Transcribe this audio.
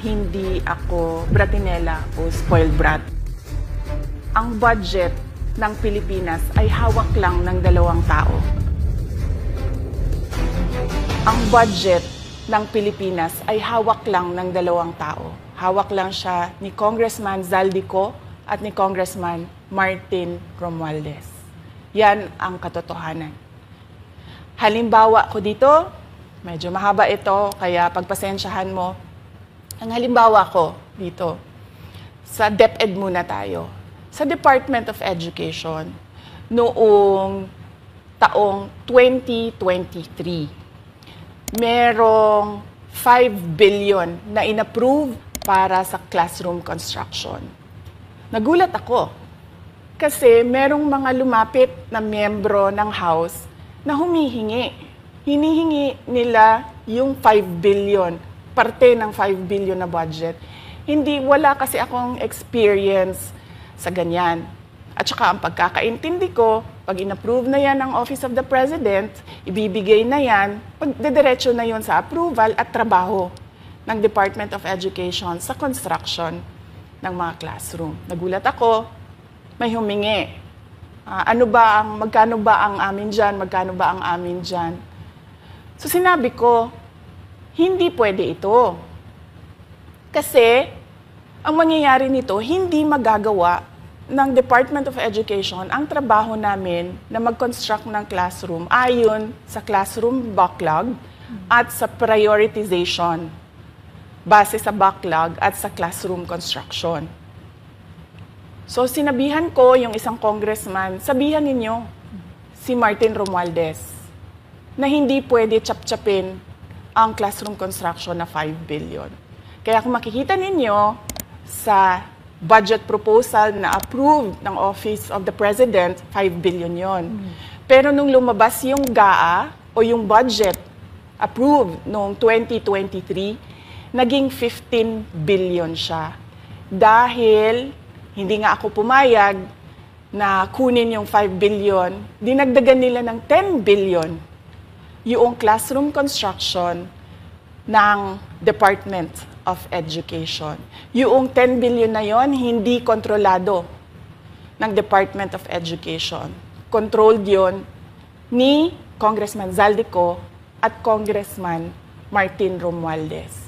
hindi ako bratinela o spoiled brat. Ang budget ng Pilipinas ay hawak lang ng 2 tao. Ang budget ng Pilipinas ay hawak lang ng 2 tao. Hawak lang siya ni Congressman Zaldico at ni Congressman Martin Romualdez. Yan ang katotohanan. Halimbawa ko dito, medyo mahaba ito, kaya pagpasensyahan mo. Ang halimbawa ko dito, sa DepEd muna tayo. Sa Department of Education, noong taong 2023, merong 5 billion na inapprove para sa classroom construction. Nagulat ako kasi merong mga lumapit na miyembro ng House na humihingi. Hinihingi nila yung 5 billion, parte ng 5 billion na budget. Wala kasi akong experience sa ganyan. At saka ang pagkakaintindi ko, pag inapprove na yan ng Office of the President, ibibigay na yan, pagdediretso na yon sa approval at trabaho ng Department of Education sa construction ng mga classroom. Nagulat ako, may humingi. Magkano ba ang amin dyan? Magkano ba ang amin dyan? So sinabi ko, hindi pwede ito. Kasi ang mangyayari nito, hindi magagawa ng Department of Education ang trabaho namin na mag-construct ng classroom ayon sa classroom backlog at sa prioritization base sa backlog at sa classroom construction. So sinabihan ko yung isang congressman, sabihan ninyo si Martin Romualdez na hindi pwede chap-chapin ang classroom construction na 5 billion. Kaya kung makikita ninyo sa budget proposal na approved ng Office of the President, 5 billion yon. Pero nung lumabas yung GAA o yung budget approved noong 2023, naging 15 billion siya. Dahil hindi nga ako pumayag na kunin yung 5 billion, dinagdagan nila ng 10 billion yung classroom construction ng Department of Education. Yung 10 billion na yon hindi kontrolado ng Department of Education. Controlled yon ni Congressman Zaldico at Congressman Martin Romualdez.